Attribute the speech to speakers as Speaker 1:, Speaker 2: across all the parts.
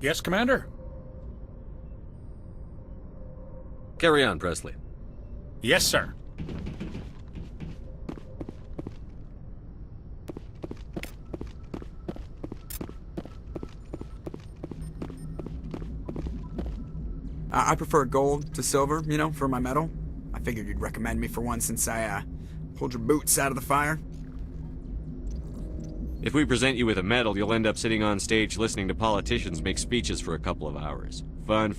Speaker 1: Yes, Commander?
Speaker 2: Carry on, Presley.
Speaker 1: Yes, sir.
Speaker 3: I prefer gold to silver, you know, for my medal. I figured you'd recommend me for one since I, pulled your boots out of the fire.
Speaker 2: If we present you with a medal, you'll end up sitting on stage listening to politicians make speeches for a couple of hours. Fun.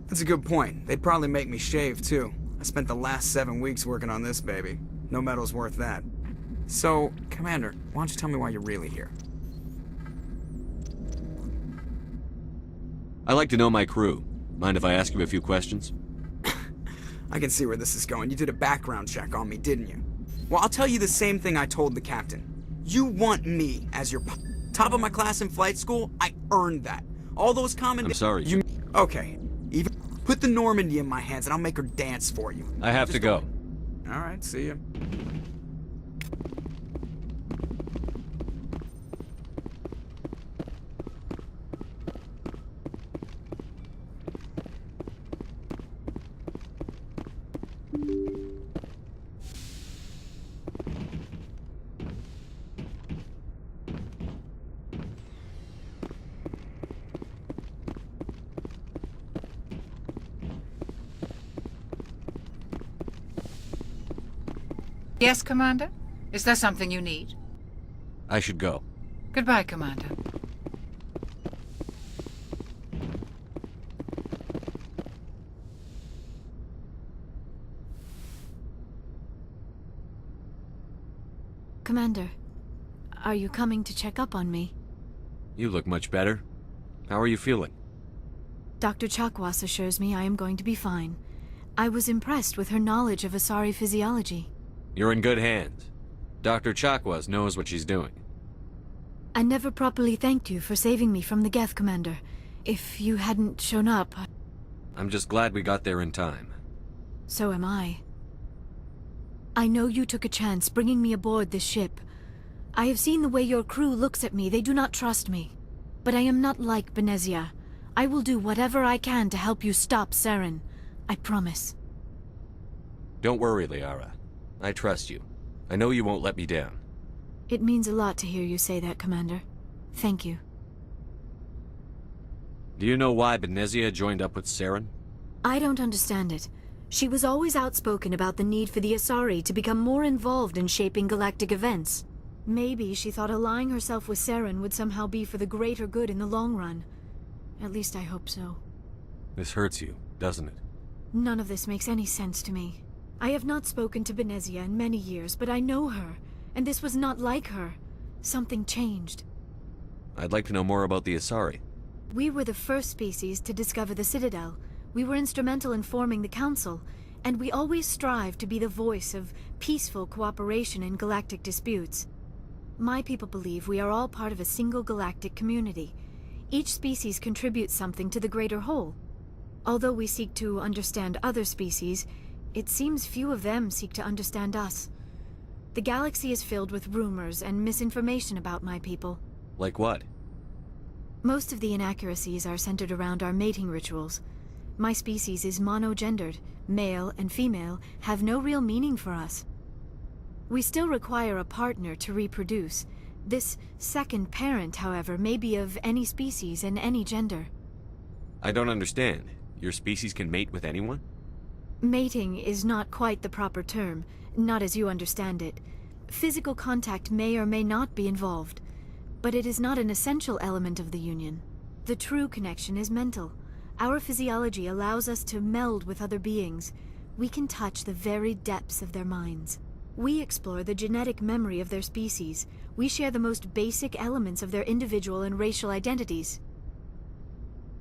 Speaker 3: That's a good point. They'd probably make me shave, too. I spent the last 7 weeks working on this baby. No medal's worth that. So, Commander, why don't you tell me why you're really here?
Speaker 2: I like to know my crew. Mind if I ask you a few questions?
Speaker 3: I can see where this is going. You did a background check on me, didn't you? Well, I'll tell you the same thing I told the captain. You want me as your top of my class in flight school? I earned that. All those
Speaker 2: I'm sorry.
Speaker 3: Okay. Even put the Normandy in my hands and I'll make her dance for you.
Speaker 2: I have to go.
Speaker 3: All right, see ya.
Speaker 4: Yes, Commander? Is there something you need?
Speaker 2: I should go.
Speaker 4: Goodbye, Commander.
Speaker 5: Commander, are you coming to check up on me?
Speaker 2: You look much better. How are you feeling?
Speaker 5: Dr. Chakwas assures me I am going to be fine. I was impressed with her knowledge of Asari physiology.
Speaker 2: You're in good hands. Dr. Chakwas knows what she's doing.
Speaker 5: I never properly thanked you for saving me from the Geth, Commander. If you hadn't shown up...
Speaker 2: I'm just glad we got there in time.
Speaker 5: So am I. I know you took a chance bringing me aboard this ship. I have seen the way your crew looks at me. They do not trust me. But I am not like Benezia. I will do whatever I can to help you stop Saren. I promise.
Speaker 2: Don't worry, Liara. I trust you. I know you won't let me down.
Speaker 5: It means a lot to hear you say that, Commander. Thank you.
Speaker 2: Do you know why Benezia joined up with Saren?
Speaker 5: I don't understand it. She was always outspoken about the need for the Asari to become more involved in shaping galactic events. Maybe she thought allying herself with Saren would somehow be for the greater good in the long run. At least I hope so.
Speaker 2: This hurts you, doesn't it?
Speaker 5: None of this makes any sense to me. I have not spoken to Benezia in many years, but I know her, and this was not like her. Something changed.
Speaker 2: I'd like to know more about the Asari.
Speaker 5: We were the first species to discover the Citadel. We were instrumental in forming the Council, and we always strive to be the voice of peaceful cooperation in galactic disputes. My people believe we are all part of a single galactic community. Each species contributes something to the greater whole. Although we seek to understand other species, it seems few of them seek to understand us. The galaxy is filled with rumors and misinformation about my people.
Speaker 2: Like what?
Speaker 5: Most of the inaccuracies are centered around our mating rituals. My species is monogendered. Male and female have no real meaning for us. We still require a partner to reproduce. This second parent, however, may be of any species and any gender.
Speaker 2: I don't understand. Your species can mate with anyone?
Speaker 5: Mating is not quite the proper term, not as you understand it. Physical contact may or may not be involved, but it is not an essential element of the union. The true connection is mental. Our physiology allows us to meld with other beings. We can touch the very depths of their minds. We explore the genetic memory of their species. We share the most basic elements of their individual and racial identities.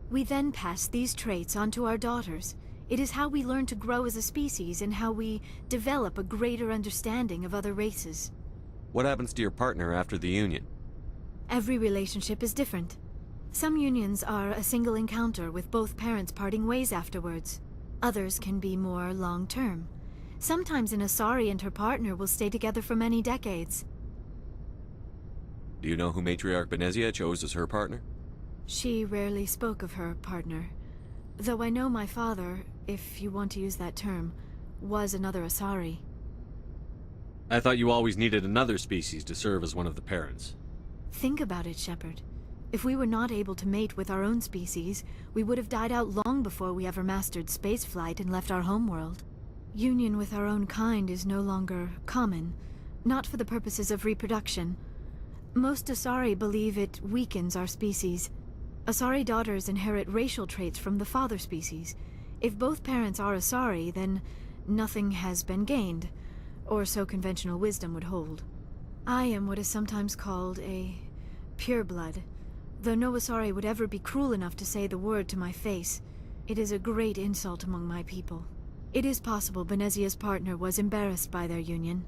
Speaker 5: We then pass these traits on to our daughters. It is how we learn to grow as a species and how we develop a greater understanding of other races.
Speaker 2: What happens to your partner after the union?
Speaker 5: Every relationship is different. Some unions are a single encounter with both parents parting ways afterwards. Others can be more long-term. Sometimes an Asari and her partner will stay together for many decades.
Speaker 2: Do you know who Matriarch Benezia chose as her partner?
Speaker 5: She rarely spoke of her partner. Though I know my father, if you want to use that term, was another Asari.
Speaker 2: I thought you always needed another species to serve as one of the parents.
Speaker 5: Think about it, Shepard. If we were not able to mate with our own species, we would have died out long before we ever mastered spaceflight and left our homeworld. Union with our own kind is no longer common, not for the purposes of reproduction. Most Asari believe it weakens our species. Asari daughters inherit racial traits from the father species. If both parents are Asari, then nothing has been gained, or so conventional wisdom would hold. I am what is sometimes called a pureblood, though no Asari would ever be cruel enough to say the word to my face. It is a great insult among my people. It is possible Benezia's partner was embarrassed by their union.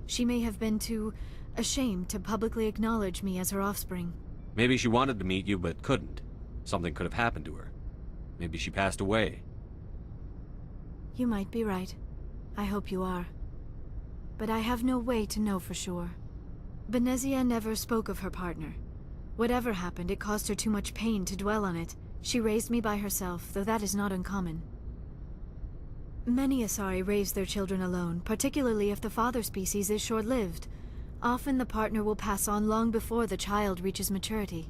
Speaker 5: She may have been too ashamed to publicly acknowledge me as her offspring.
Speaker 2: Maybe she wanted to meet you but couldn't. Something could have happened to her. Maybe she passed away.
Speaker 5: You might be right. I hope you are. But I have no way to know for sure. Benezia never spoke of her partner. Whatever happened, it caused her too much pain to dwell on it. She raised me by herself, though that is not uncommon. Many Asari raise their children alone, particularly if the father species is short-lived. Often the partner will pass on long before the child reaches maturity.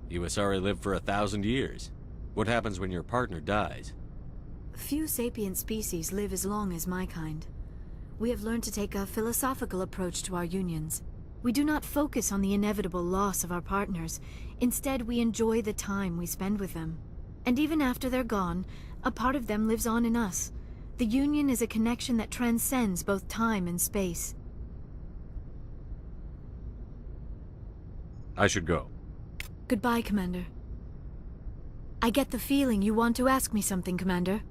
Speaker 2: You Asari live for 1,000 years. What happens when your partner dies?
Speaker 5: Few sapient species live as long as my kind. We have learned to take a philosophical approach to our unions. We do not focus on the inevitable loss of our partners. Instead, we enjoy the time we spend with them. And even after they're gone, a part of them lives on in us. The union is a connection that transcends both time and space.
Speaker 2: I should go.
Speaker 5: Goodbye, Commander. I get the feeling you want to ask me something, Commander.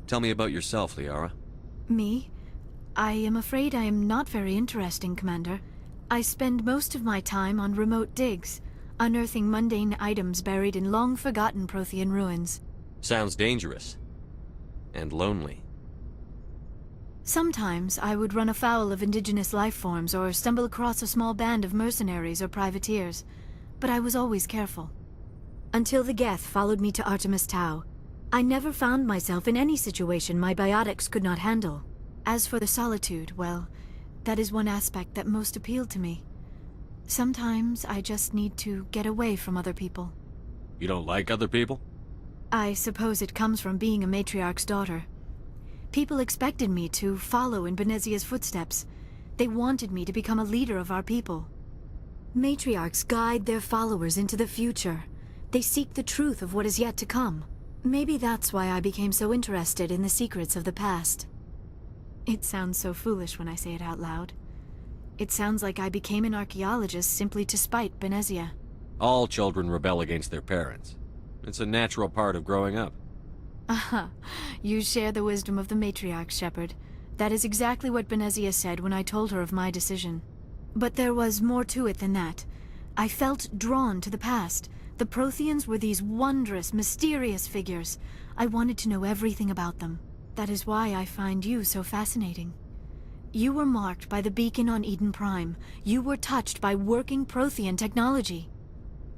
Speaker 2: Tell me about yourself, Liara.
Speaker 5: Me? I am afraid I am not very interesting, Commander. I spend most of my time on remote digs, unearthing mundane items buried in long-forgotten Prothean ruins.
Speaker 2: Sounds dangerous. And lonely.
Speaker 5: Sometimes I would run afoul of indigenous life forms or stumble across a small band of mercenaries or privateers, but I was always careful. Until the Geth followed me to Artemis Tau, I never found myself in any situation my biotics could not handle. As for the solitude, well, that is one aspect that most appealed to me. Sometimes I just need to get away from other people.
Speaker 2: You don't like other people?
Speaker 5: I suppose it comes from being a matriarch's daughter. People expected me to follow in Benezia's footsteps. They wanted me to become a leader of our people. Matriarchs guide their followers into the future. They seek the truth of what is yet to come. Maybe that's why I became so interested in the secrets of the past. It sounds so foolish when I say it out loud. It sounds like I became an archaeologist simply to spite Benezia.
Speaker 2: All children rebel against their parents. It's a natural part of growing up.
Speaker 5: Aha, you share the wisdom of the matriarch, Shepard. That is exactly what Benezia said when I told her of my decision. But there was more to it than that. I felt drawn to the past. The Protheans were these wondrous, mysterious figures. I wanted to know everything about them. That is why I find you so fascinating. You were marked by the beacon on Eden Prime. You were touched by working Prothean technology.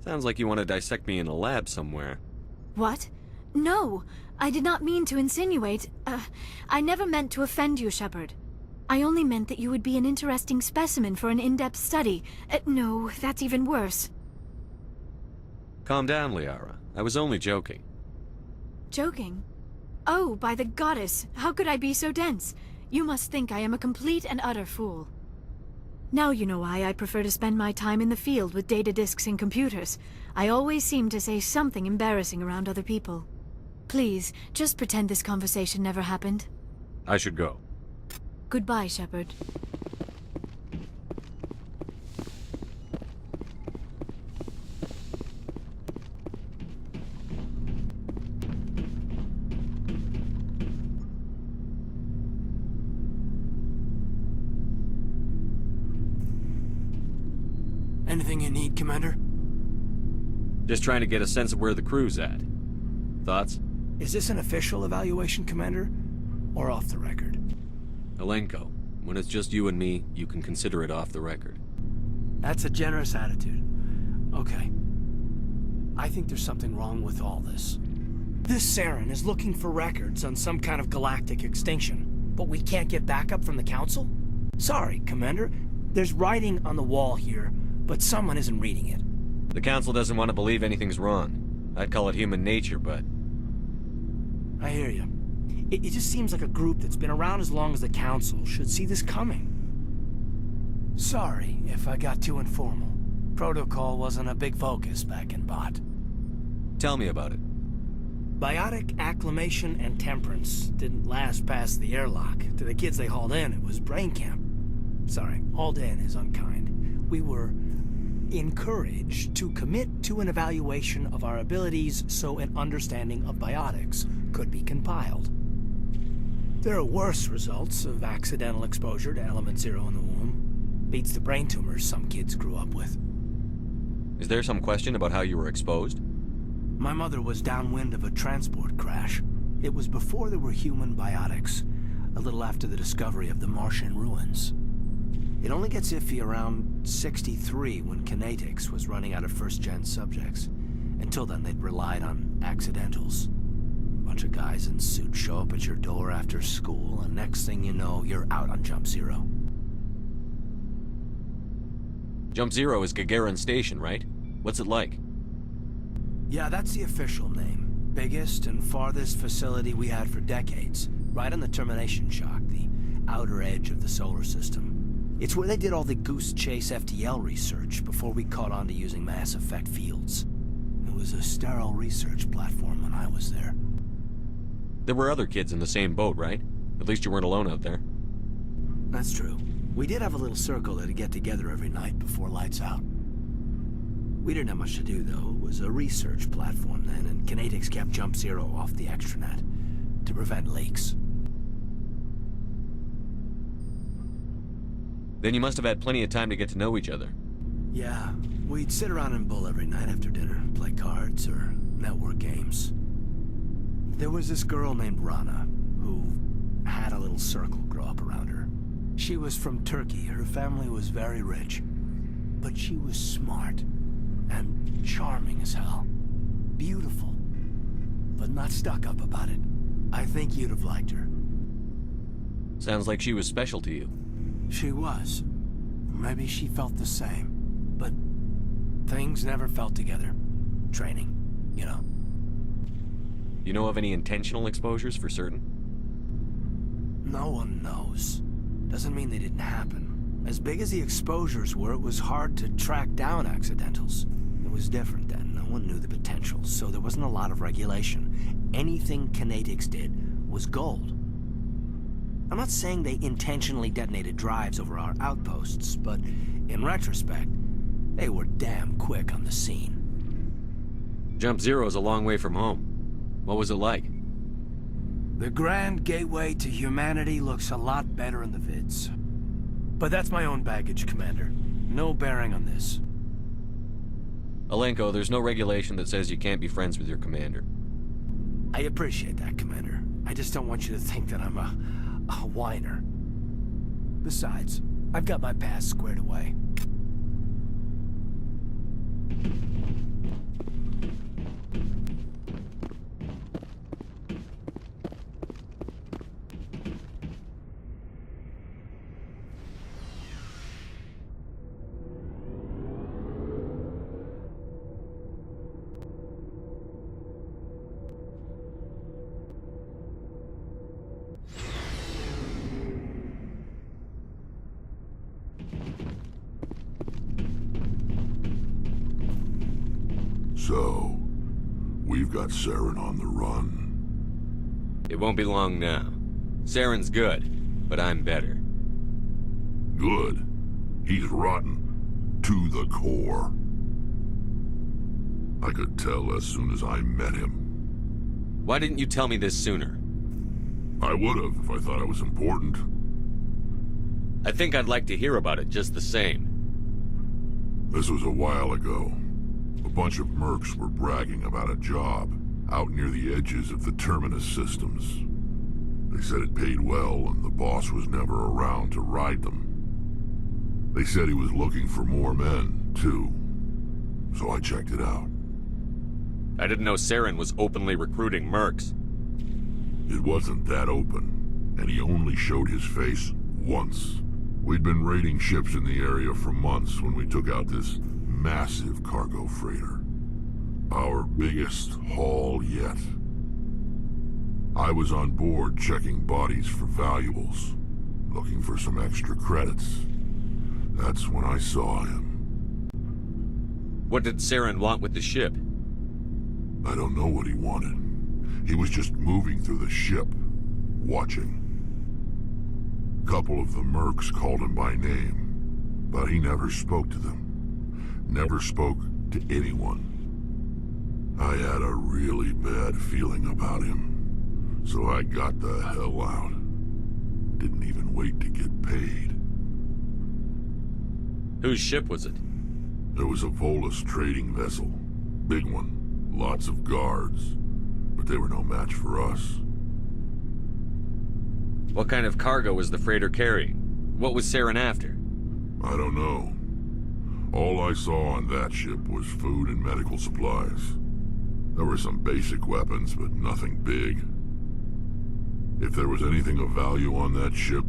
Speaker 2: Sounds like you want to dissect me in a lab somewhere.
Speaker 5: What? No! I did not mean to insinuate. I never meant to offend you, Shepard. I only meant that you would be an interesting specimen for an in-depth study. No, that's even worse.
Speaker 2: Calm down, Liara. I was only joking.
Speaker 5: Joking? Oh, by the goddess, how could I be so dense? You must think I am a complete and utter fool. Now you know why I prefer to spend my time in the field with data disks and computers. I always seem to say something embarrassing around other people. Please, just pretend this conversation never happened.
Speaker 2: I should go.
Speaker 5: Goodbye, Shepard.
Speaker 1: Anything you need, Commander?
Speaker 2: Just trying to get a sense of where the crew's at. Thoughts?
Speaker 1: Is this an official evaluation, Commander?
Speaker 6: or off the record?
Speaker 2: Alenko, when it's just you and me, you can consider it off the record.
Speaker 1: That's a generous attitude. Okay. I think there's something wrong with all this.
Speaker 6: This Saren is looking for records on some kind of galactic extinction, but we can't get backup from the Council? Sorry, Commander. There's writing on the wall here, but someone isn't reading it.
Speaker 2: The Council doesn't want to believe anything's wrong. I'd call it human nature, but...
Speaker 6: I hear you. It just seems like a group that's been around as long as the Council should see this coming.
Speaker 1: Sorry if I got too informal. Protocol wasn't a big focus back in Bot.
Speaker 2: Tell me about it.
Speaker 6: Biotic acclimation and temperance didn't last past the airlock. To the kids they hauled in, it was brain camp. Sorry, hauled in is unkind. We were encouraged to commit to an evaluation of our abilities so an understanding of biotics could be compiled. There are worse results of accidental exposure to Element Zero in the womb. Beats the brain tumors some kids grew up with.
Speaker 2: Is there some question about how you were exposed?
Speaker 6: My mother was downwind of a transport crash. It was before there were human biotics, a little after the discovery of the Martian ruins. It only gets iffy around 63 when Kinetics was running out of first-gen subjects. Until then, they'd relied on accidentals. A bunch of guys in suits show up at your door after school, and next thing you know, you're out on Jump Zero.
Speaker 2: Jump Zero is Gagarin Station, right? What's it like?
Speaker 6: Yeah, that's the official name. Biggest and farthest facility we had for decades. Right on the termination shock, the outer edge of the solar system. It's where they did all the Goose Chase FTL research before we caught on to using mass effect fields. It was a sterile research platform when I was there.
Speaker 2: There were other kids in the same boat, right? At least you weren't alone out there.
Speaker 6: That's true. We did have a little circle that'd get together every night before lights out. We didn't have much to do, though. It was a research platform then, and Kinetics kept Jump Zero off the extranet to prevent leaks.
Speaker 2: Then you must have had plenty of time to get to know each other.
Speaker 6: Yeah, we'd sit around and bull every night after dinner, play cards or network games. There was this girl named Rana, who had a little circle grow up around her. She was from Turkey. Her family was very rich, but she was smart. And charming as hell. Beautiful. But not stuck up about it. I think you'd have liked her.
Speaker 2: Sounds like she was special to you.
Speaker 1: She was. Maybe she felt the same. But things never felt together.
Speaker 6: Training, you know.
Speaker 2: You know of any intentional exposures for certain?
Speaker 6: No one knows. Doesn't mean they didn't happen. As big as the exposures were, it was hard to track down accidentals. It was different then. No one knew the potential, so there wasn't a lot of regulation. Anything Kinetics did was gold. I'm not saying they intentionally detonated drives over our outposts, but in retrospect, they were damn quick on the scene.
Speaker 2: Jump Zero's a long way from home. What was it like?
Speaker 1: The grand gateway to humanity looks a lot better in the vids. But that's my own baggage, Commander. No bearing on this.
Speaker 2: Alenko, there's no regulation that says you can't be friends with your commander.
Speaker 6: I appreciate that, Commander. I just don't want you to think that I'm a whiner. Besides, I've got my past squared away.
Speaker 7: So, we've got Saren on the run.
Speaker 2: It won't be long now. Saren's good, but I'm better.
Speaker 7: Good. He's rotten. To the core. I could tell as soon as I met him.
Speaker 2: Why didn't you tell me this sooner?
Speaker 7: I would've if I thought it was important.
Speaker 2: I think I'd like to hear about it just the same.
Speaker 7: This was a while ago. A bunch of mercs were bragging about a job out near the edges of the Terminus systems. They said it paid well and the boss was never around to ride them. They said he was looking for more men, too. So I checked it out.
Speaker 2: I didn't know Saren was openly recruiting mercs.
Speaker 7: It wasn't that open, and he only showed his face once. We'd been raiding ships in the area for months when we took out this massive cargo freighter. Our biggest haul yet. I was on board checking bodies for valuables, looking for some extra credits. That's when I saw him.
Speaker 2: What did Saren want with the ship?
Speaker 7: I don't know what he wanted. He was just moving through the ship, watching. A couple of the mercs called him by name, but he never spoke to them. Never spoke to anyone. I had a really bad feeling about him, so I got the hell out. Didn't even wait to get paid.
Speaker 2: Whose ship was it?
Speaker 7: There was a Volus trading vessel. Big one. Lots of guards. But they were no match for us.
Speaker 2: What kind of cargo was the freighter carrying? What was Saren after?
Speaker 7: I don't know. All I saw on that ship was food and medical supplies. There were some basic weapons, but nothing big. If there was anything of value on that ship,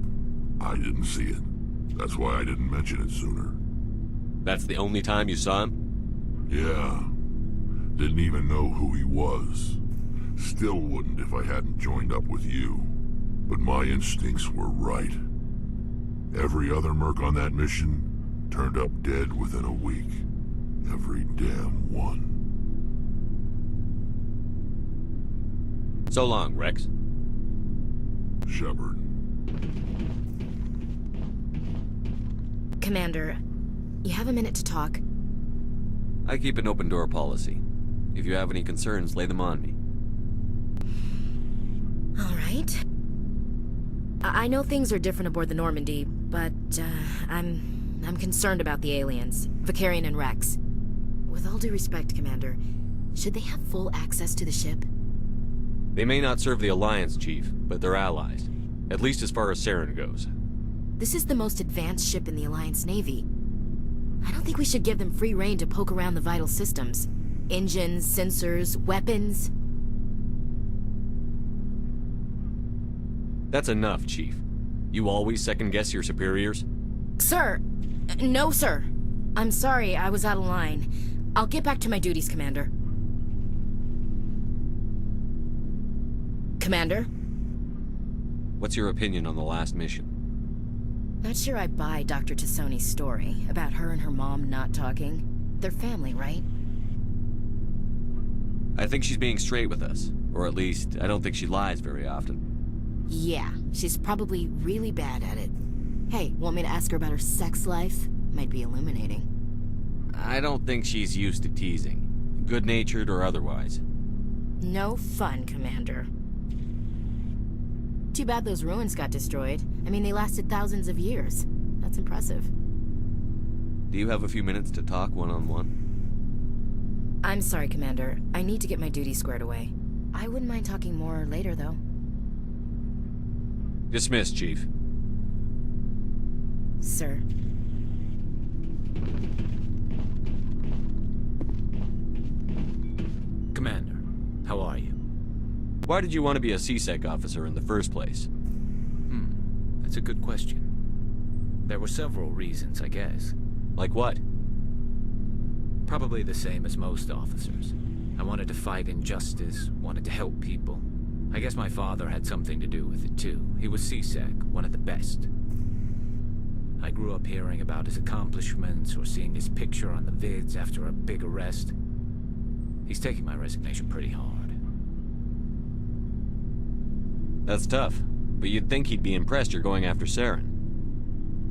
Speaker 7: I didn't see it. That's why I didn't mention it sooner.
Speaker 2: That's the only time you saw him?
Speaker 7: Yeah. Didn't even know who he was. Still wouldn't if I hadn't joined up with you. But my instincts were right. Every other merc on that mission turned up dead within a week. Every damn one.
Speaker 2: So long, Rex.
Speaker 7: Shepard.
Speaker 8: Commander, you have a minute to talk?
Speaker 2: I keep an open door policy. If you have any concerns, lay them on me.
Speaker 8: All right. I know things are different aboard the Normandy, but I'm concerned about the aliens, Vicarian and Rex. With all due respect, Commander, should they have full access to the ship?
Speaker 2: They may not serve the Alliance, Chief, but they're allies. At least as far as Saren goes.
Speaker 8: This is the most advanced ship in the Alliance Navy. I don't think we should give them free rein to poke around the vital systems. Engines, sensors, weapons.
Speaker 2: That's enough, Chief. You always second-guess your superiors?
Speaker 8: Sir! No, sir. I'm sorry, I was out of line. I'll get back to my duties, Commander. Commander?
Speaker 2: What's your opinion on the last mission?
Speaker 8: Not sure I buy Dr. Tassoni's story about her and her mom not talking. They're family, right?
Speaker 2: I think she's being straight with us. Or at least, I don't think she lies very often.
Speaker 8: Yeah, she's probably really bad at it. Hey, want me to ask her about her sex life? Might be illuminating.
Speaker 2: I don't think she's used to teasing. Good-natured or otherwise.
Speaker 8: No fun, Commander. Too bad those ruins got destroyed. I mean, they lasted thousands of years. That's impressive.
Speaker 2: Do you have a few minutes to talk one-on-one?
Speaker 8: I'm sorry, Commander. I need to get my duties squared away. I wouldn't mind talking more later, though.
Speaker 2: Dismissed, Chief.
Speaker 8: Sir.
Speaker 1: Commander, how are you?
Speaker 2: Why did you want to be a CSEC officer in the first place?
Speaker 1: That's a good question. There were several reasons, I guess.
Speaker 2: Like what?
Speaker 1: Probably the same as most officers. I wanted to fight injustice, wanted to help people. I guess my father had something to do with it too. He was CSEC, one of the best. I grew up hearing about his accomplishments or seeing his picture on the vids after a big arrest. He's taking my resignation pretty hard.
Speaker 2: That's tough, but you'd think he'd be impressed you're going after Saren.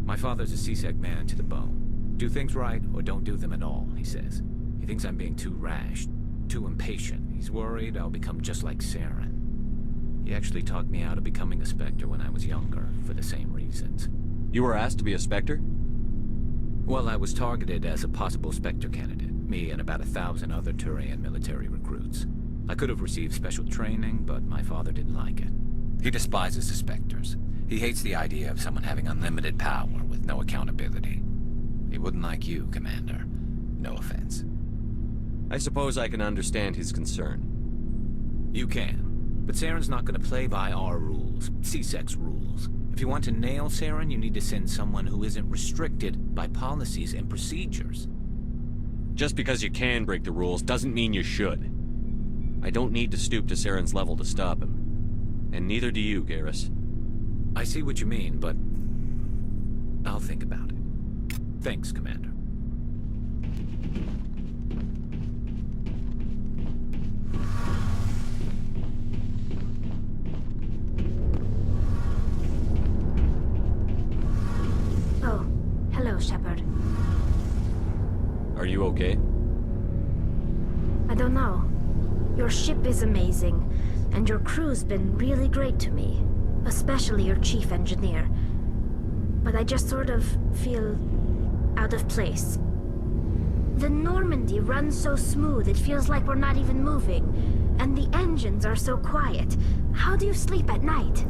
Speaker 1: My father's a CSEC man to the bone. Do things right or don't do them at all, he says. He thinks I'm being too rash, too impatient. He's worried I'll become just like Saren. He actually talked me out of becoming a Spectre when I was younger, for the same reasons.
Speaker 2: You were asked to be a Spectre?
Speaker 1: Well, I was targeted as a possible Spectre candidate, me and about 1,000 other Turian military recruits. I could have received special training, but my father didn't like it. He despises the Spectres. He hates the idea of someone having unlimited power with no accountability. He wouldn't like you, Commander. No offense.
Speaker 2: I suppose I can understand his concern.
Speaker 1: You can. But Saren's not going to play by our rules, C-Sec's rules. If you want to nail Saren, you need to send someone who isn't restricted by policies and procedures.
Speaker 2: Just because you can break the rules doesn't mean you should. I don't need to stoop to Saren's level to stop him. And neither do you, Garrus.
Speaker 1: I see what you mean, but I'll think about it. Thanks, Commander.
Speaker 9: Oh, hello, Shepard.
Speaker 2: Are you okay?
Speaker 9: I don't know. Your ship is amazing, and your crew's been really great to me, especially your chief engineer. But I just sort of feel out of place. The Normandy runs so smooth it feels like we're not even moving, and the engines are so quiet. How do you sleep at night?